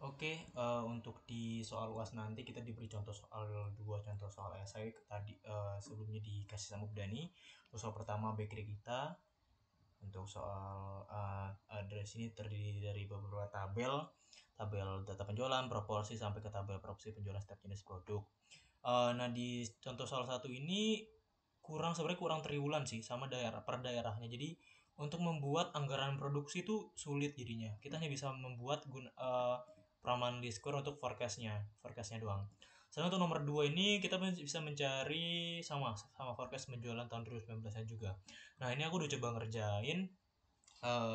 Oke, untuk di soal UAS nanti kita diberi contoh soal dua contoh soal esai tadi sebelumnya dikasih sama Bu Dani. Untuk soal pertama bakery kita, untuk soal address ini terdiri dari beberapa tabel, tabel data penjualan, proporsi sampai ke tabel proporsi penjualan setiap jenis produk. Nah di contoh soal satu ini sebenarnya kurang triwulan sih sama daerah per daerahnya. Jadi untuk membuat anggaran produksi itu sulit jadinya. Kita hanya bisa membuat perumpamaan diskon untuk forecastnya doang. Sedangkan untuk nomor 2 ini kita bisa mencari sama forecast penjualan tahun 2019 juga. Nah ini aku udah coba ngerjain.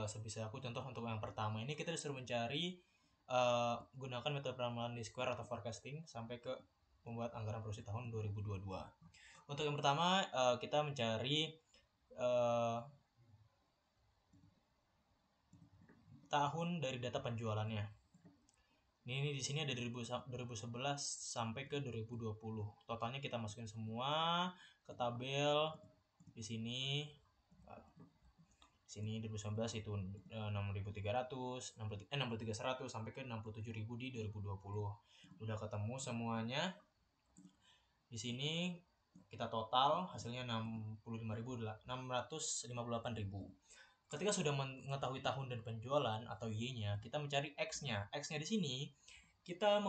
Sebisa aku contoh untuk yang pertama ini kita disuruh mencari gunakan metode perumpamaan di square atau forecasting sampai ke membuat anggaran produksi tahun 2022. Untuk yang pertama kita mencari uh, tahun dari data penjualannya. Ini di sini ada 2011 sampai ke 2020. Totalnya kita masukin semua ke tabel di sini. Sini 2019 itu 6.300, 63.100 sampai ke 67.000 di 2020. Udah ketemu semuanya. Di sini kita total hasilnya 658.000. Ketika sudah mengetahui tahun dan penjualan atau Y-nya, kita mencari X-nya. X-nya di sini kita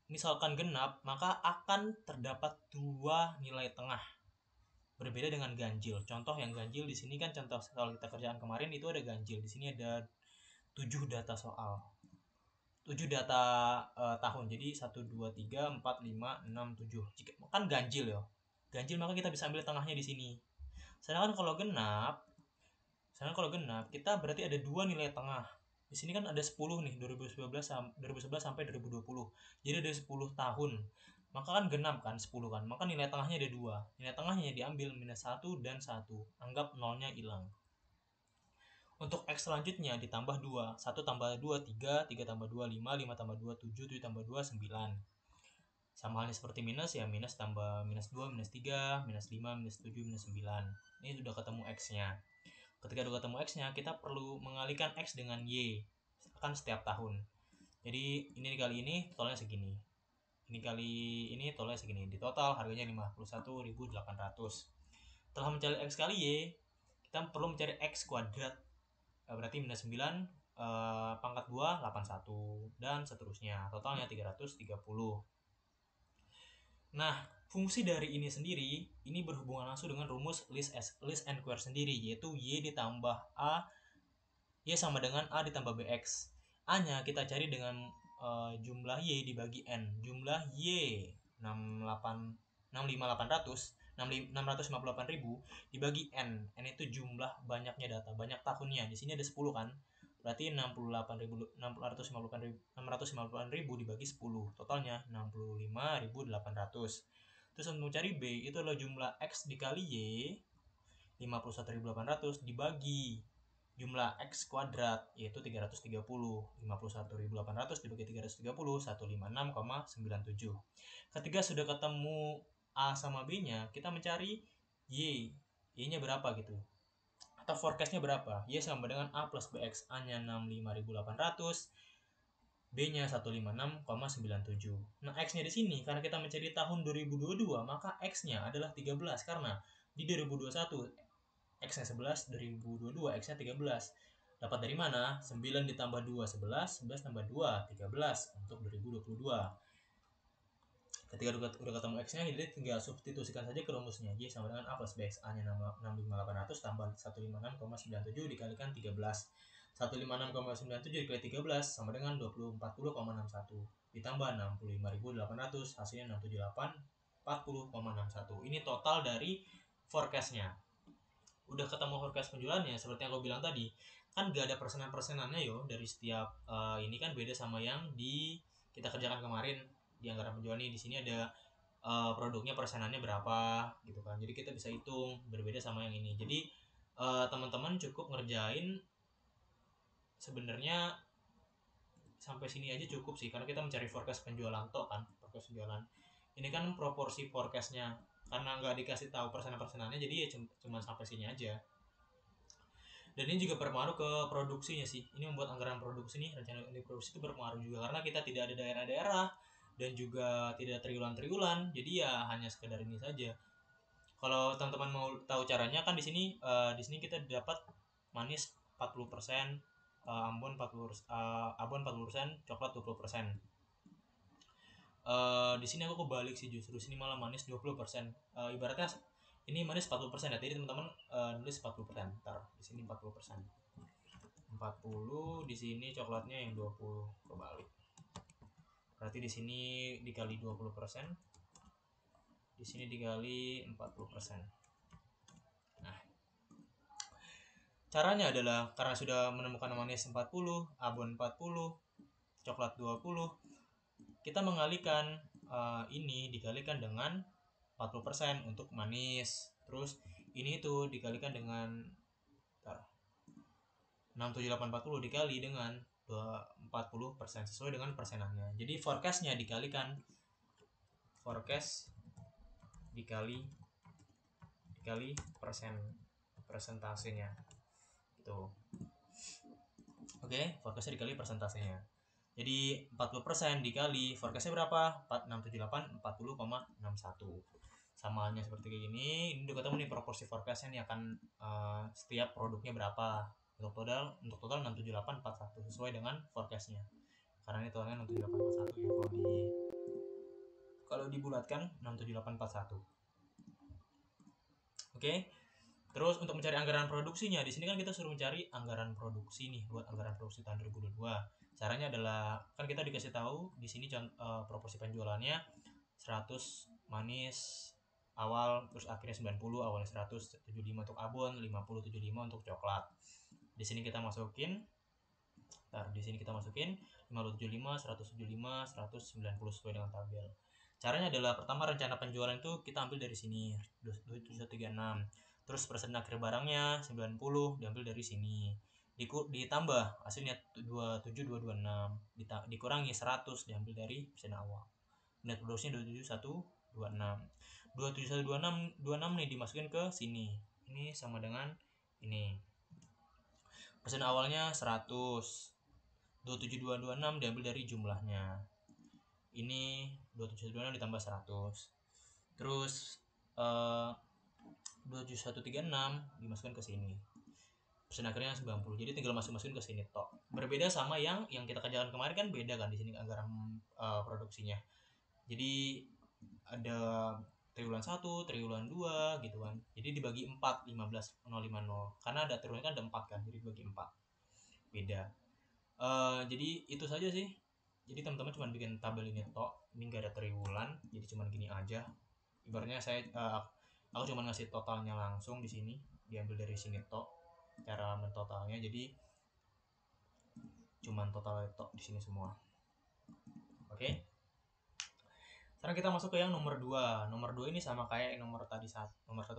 misalkan genap, maka akan terdapat dua nilai tengah. Berbeda dengan ganjil. Contoh yang ganjil di sini kan contoh soal kita kerjaan kemarin itu ada ganjil. Di sini ada 7 data soal. 7 data tahun. Jadi 1 2 3 4 5 6 7. Jika kan ganjil ya. Ganjil maka kita bisa ambil tengahnya di sini. Sedangkan kalau genap, kita berarti ada dua nilai tengah. Di sini kan ada 10 nih, 2011 sampai 2020. Jadi ada 10 tahun. Maka kan genap kan 10 kan. Maka nilai tengahnya ada dua. Nilai tengahnya diambil minus 1 dan 1. Anggap nolnya hilang. Untuk X selanjutnya ditambah 2. 1 tambah 2, 3. 3 tambah 2, 5. 5 tambah 2, 7. 7 tambah 2, 9. Sama halnya seperti minus ya, minus tambah minus 2, minus 3, minus 5, minus 7, minus 9. Ini sudah ketemu X-nya. Ketika sudah ketemu X-nya, kita perlu mengalihkan X dengan Y. Akan setiap tahun. Jadi ini kali ini totalnya segini. Ini kali ini totalnya segini. Di total harganya 51.800. Setelah mencari X kali Y, kita perlu mencari X kuadrat. Berarti minus 9 pangkat 2 81 dan seterusnya. Totalnya 330. Nah, fungsi dari ini sendiri ini berhubungan langsung dengan rumus list and square sendiri, yaitu Y ditambah A, Y sama dengan A ditambah BX. A-nya kita cari dengan jumlah Y dibagi N. Jumlah Y 658.000 dibagi N. N itu jumlah banyaknya data, banyak tahunnya. Di sini ada 10 kan? Berarti 658.000 dibagi 10. Totalnya 65.800. Terus untuk mencari B itu adalah jumlah X dikali Y 51.800 dibagi jumlah X kuadrat yaitu 330. 51.800 dibagi 330 156,97. Ketika sudah ketemu A sama B nya, kita mencari Y nya berapa gitu, atau forecastnya berapa. Y sama dengan A plus BX. A nya 65.800, B nya 156,97. Nah X nya di sini karena kita mencari tahun 2022, maka X nya adalah 13 karena di 2021 X nya 11, 2022 X nya 13. Dapat dari mana? 9 ditambah 2, 11, 11 tambah 2, 13 untuk 2022. Ketika udah ketemu X-nya, jadi tinggal substitusikan saja ke rumusnya. Y sama dengan A plus BX. A-nya 65800 tambah 156,97 dikalikan 13. 156,97 dikali 13 sama dengan 2040,61. Ditambah 65.800, hasilnya 678,40,61. Ini total dari forecast-nya. Udah ketemu forecast penjualannya, seperti yang aku bilang tadi, kan gak ada persenan-persenannya yo dari setiap ini kan beda sama yang di kita kerjakan kemarin di anggaran penjualan ini. Di sini ada produknya persenannya berapa gitu kan, jadi kita bisa hitung, berbeda sama yang ini. Jadi teman-teman cukup ngerjain sebenarnya sampai sini aja cukup sih, karena kita mencari forecast penjualan toh kan. Forecast penjualan ini kan proporsi forecastnya, karena nggak dikasih tahu persenan-persenannya, jadi ya cuma sampai sini aja. Dan ini juga berpengaruh ke produksinya sih. Ini membuat anggaran produksi nih, rencana unit produksi itu berpengaruh juga karena kita tidak ada daerah-daerah dan juga tidak triwulan-triwulan. Jadi ya hanya sekedar ini saja. Kalau teman-teman mau tahu caranya kan di sini kita dapat manis 40%, Ambon 40%, coklat 20%. Di sini aku kebalik sih, justru sini malah manis 20%. Ibaratnya ini manis 40% ya. Jadi teman-teman nulis 40%. Ntar di sini 40%. 40 di sini coklatnya yang 20, kebalik. Berarti di sini dikali 20%. Di sini dikali 40%. Nah, caranya adalah karena sudah menemukan manis 40, abon 40, coklat 20, kita mengalihkan ini dikalikan dengan 40% untuk manis. Terus ini itu dikalikan dengan 67840 dikali dengan 40% sesuai dengan persenannya. Jadi forecastnya dikalikan forecast dikali persentasenya itu. Oke, forecastnya dikali persentasenya. Jadi 40% dikali forecastnya berapa? 678 40,61. Sama halnya seperti kayak gini. Ini udah ketemu nih proporsi forecastnya nih akan setiap produknya berapa. Untuk total 67841 sesuai dengan forecastnya. Karena ini totalnya 67841 ya, kalau dibulatkan 67841. Oke. Terus untuk mencari anggaran produksinya, di sini kan kita suruh mencari anggaran produksi nih buat anggaran produksi tahun 2022. Caranya adalah kan kita dikasih tahu di sini proporsi penjualannya 100 manis awal, terus akhirnya 90, awalnya 100, 75 untuk abon, 50, 75 untuk coklat. Di sini kita masukin 50, 75, 175, 190 sesuai dengan tabel. Caranya adalah pertama rencana penjualan itu kita ambil dari sini 2736. Terus persen akhir barangnya 90 diambil dari sini. Ditambah hasilnya 27226, dikurangi 100 diambil dari persen awal. Net produksinya 27126. 27126 nih dimasukin ke sini. Ini sama dengan ini. Persen awalnya 100. 27226 diambil dari jumlahnya. Ini 27126 ditambah 100. Terus 27136 dimasukkan ke sini. Persen akhirnya 90. Jadi tinggal masukin ke sini tok. Berbeda sama yang kita kerjakan kemarin kan beda kan di sini anggaran produksinya. Jadi ada triwulan 1, triwulan 2 gitu kan. Jadi dibagi 4 15.050. Karena ada triwulan kan ada 4 kan. Jadi dibagi 4. Beda. Jadi itu saja sih. Jadi teman-teman cuma bikin tabel ini tok. Ini enggak ada triwulan. Jadi cuma gini aja. Ibaratnya aku cuma ngasih totalnya langsung di sini, diambil dari sini tok cara mentotalnya. Jadi cuma total tok di sini semua. Oke. Sekarang kita masuk ke yang nomor 2. Nomor 2 ini sama kayak nomor 1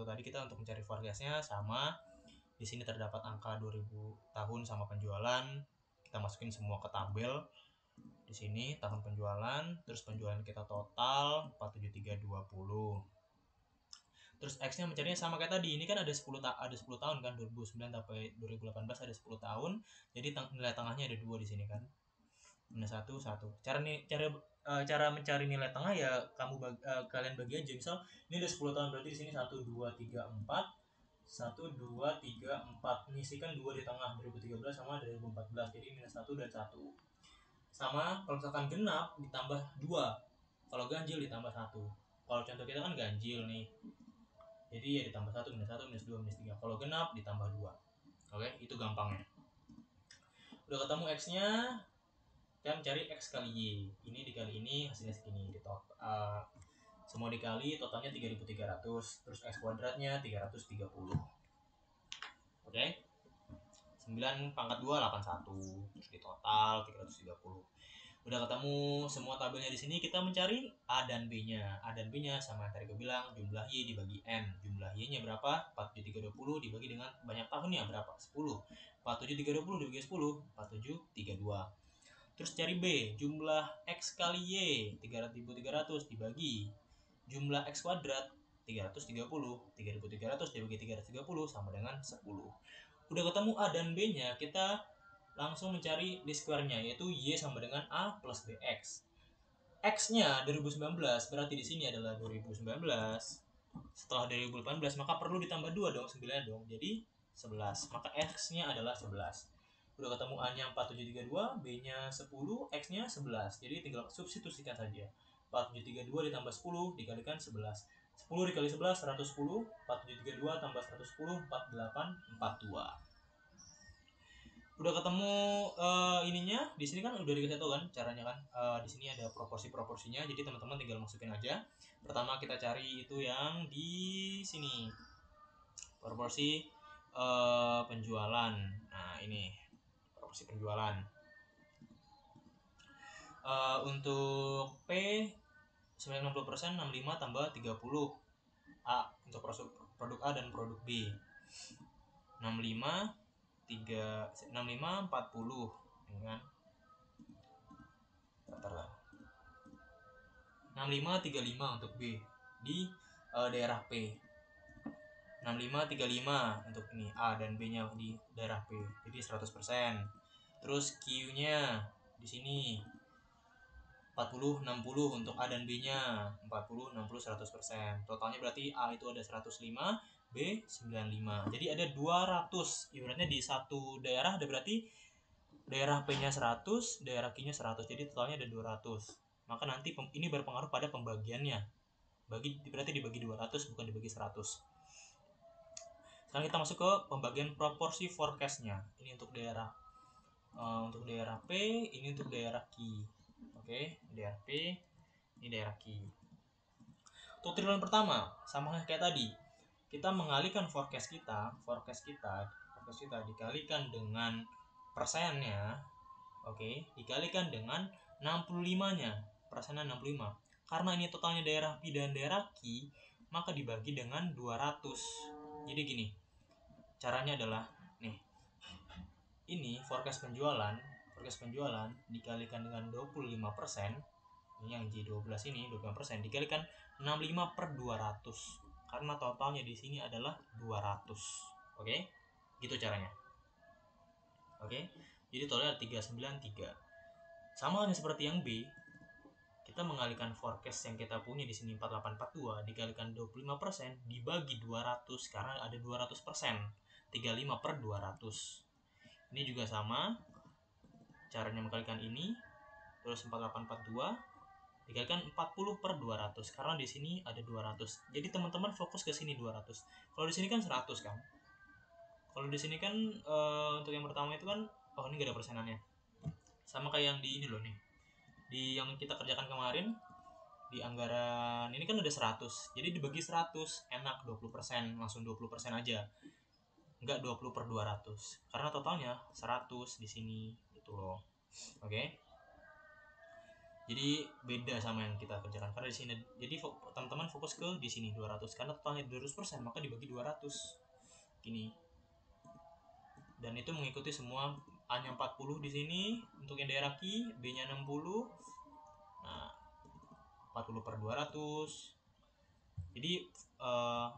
tadi, kita untuk mencari forecastnya sama. Di sini terdapat angka 2000 tahun sama penjualan. Kita masukin semua ke tabel. Di sini tahun penjualan, terus penjualan kita total 47320. Terus X-nya mencarinya sama kayak tadi. Ini kan ada 10 tahun kan, 2009 sampai 2018 ada 10 tahun. Jadi nilai tengahnya ada 2 di sini kan. Minus 1 1. Cara mencari nilai tengah ya kalian bagi aja. Misal ini ada 10 tahun, berarti di sini 1 2 3 4. 1 2 3 4. Ngisikan 2 di tengah 2013 sama 2014. Jadi minus 1 dan 1. Sama kalau misalkan genap ditambah 2. Kalau ganjil ditambah 1. Kalau contoh kita kan ganjil nih. Jadi ya ditambah 1, minus 1, minus 2, minus 3. Kalau genap ditambah 2. Oke, itu gampangnya. Udah ketemu X-nya, kita mencari X kali Y. Ini dikali ini hasilnya segini. Semua dikali totalnya 3300. Terus X kuadratnya 330. Oke. 9 pangkat 2 81. Terus di total 330. Udah ketemu semua tabelnya di sini, kita mencari A dan B-nya. A dan B-nya sama tadi gue bilang, jumlah Y dibagi N. Jumlah Y-nya berapa? 47320 dibagi dengan banyak tahunnya berapa? 10. 47320 dibagi 10, 4732. Terus cari B, jumlah X kali Y 3300 dibagi jumlah X kuadrat 330. 3300 dibagi 330 sama dengan 10. Udah ketemu A dan B-nya, kita langsung mencari least square-nya, yaitu Y sama dengan A plus BX. X-nya 2019, berarti di sini adalah 2019. Setelah 2018, maka perlu ditambah 2 dong, 9 dong. Jadi 11. Maka X-nya adalah 11. Udah ketemu A-nya 4732, B-nya 10, X-nya 11. Jadi tinggal substitusikan saja. 4732 ditambah 10 dikalikan 11. 10 dikali 11, 110. 4732 tambah 110, 4842. Udah ketemu ininya, di sini kan udah dikasih tahu kan caranya kan. Di sini ada proporsi-proporsinya, jadi teman-teman tinggal masukin aja. Pertama kita cari itu yang di sini, proporsi penjualan. Nah ini proporsi penjualan. Untuk P 90%, 65 tambah 30 A untuk produk A dan produk B. 65 40 ini kan. 65 35 untuk B di daerah P. 65 35 untuk ini A dan B-nya di daerah P. Jadi 100%. Terus Q-nya di sini 40 60 untuk A dan B-nya. 40 60 100%. Totalnya berarti A itu ada 105, B 95. Jadi ada 200. Ibaratnya di satu daerah ada berarti daerah P-nya 100, daerah Q-nya 100. Jadi totalnya ada 200. Maka nanti ini berpengaruh pada pembagiannya. Berarti dibagi 200 bukan dibagi 100. Sekarang kita masuk ke pembagian proporsi forecast-nya. Ini untuk daerah P, ini untuk daerah Q. Oke, daerah P, ini daerah Q. Untuk triwulan pertama sama kayak tadi. Kita mengalihkan forecast kita dikalikan dengan persennya. Oke, dikalikan dengan 65-nya. Persennya 65. Karena ini totalnya daerah P dan daerah Q, maka dibagi dengan 200. Jadi gini, caranya adalah nih. Ini forecast penjualan dikalikan dengan 25%. Ini yang J12 ini 25% dikalikan 65 per 200. Karena totalnya di sini adalah 200. Oke? Gitu caranya. Oke? Jadi totalnya 393. Sama halnya seperti yang B, kita mengalihkan forecast yang kita punya di sini 4842 dikalikan 25% dibagi 200 karena ada 200%. 35 per 200. Ini juga sama. Caranya mengkalikan ini terus 4842 dikalikan 40 per 200 karena di sini ada 200. Jadi teman-teman fokus ke sini 200. Kalau di sini kan 100 kan. Kalau di sini kan untuk yang pertama itu kan ini enggak ada persenannya. Sama kayak yang di ini loh nih. Di yang kita kerjakan kemarin di anggaran ini kan ada 100. Jadi dibagi 100 enak 20%, langsung 20% aja. Enggak 20 per 200. Karena totalnya 100 di sini gitu loh. Oke. Jadi beda sama yang kita kerjakan karena di sini. Jadi teman-teman fokus ke di sini 200 karena totalnya 200% maka dibagi 200. Gini. Dan itu mengikuti semua. A-nya 40 di sini untuk yang daerah Q, B-nya 60. Nah, 40 per 200. Jadi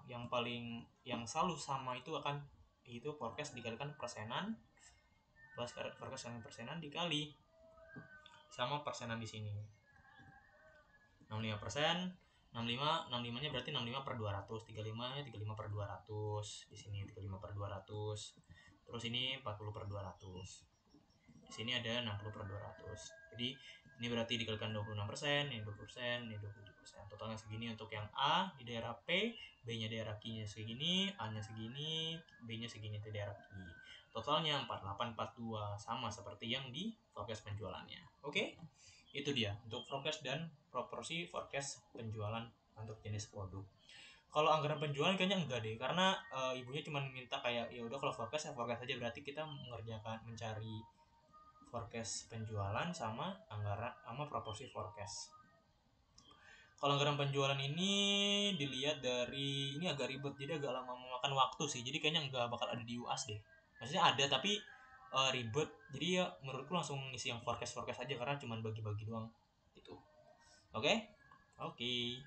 yang selalu sama itu akan itu forecast dikalikan persenan plus forecast dengan persenan dikali sama persenan di sini. 65%, 65 nya berarti 65 per 200, 35 nya 35 per 200, di sini 35 per 200. Terus ini 40 per 200. Di sini ada 60 per 200. Jadi ini berarti dikalikan 26%, ini 20%, ini 27%. Totalnya segini untuk yang A di daerah P, B-nya daerah Q-nya segini, A-nya segini, B-nya segini di daerah Q. Totalnya 4842 sama seperti yang di forecast penjualannya. Oke? Itu dia untuk forecast dan proporsi forecast penjualan untuk jenis produk. Kalau anggaran penjualan kayaknya enggak deh, karena ibunya cuma minta kayak ya udah kalau forecast ya forecast aja, berarti kita mencari forecast penjualan sama anggaran sama proporsi forecast. Kalau anggaran penjualan ini dilihat dari ini agak ribet, jadi agak lama memakan waktu sih. Jadi kayaknya enggak bakal ada di UAS deh. Maksudnya ada tapi ribet. Jadi ya menurutku langsung ngisi yang forecast aja karena cuma bagi-bagi doang gitu. Oke? Oke.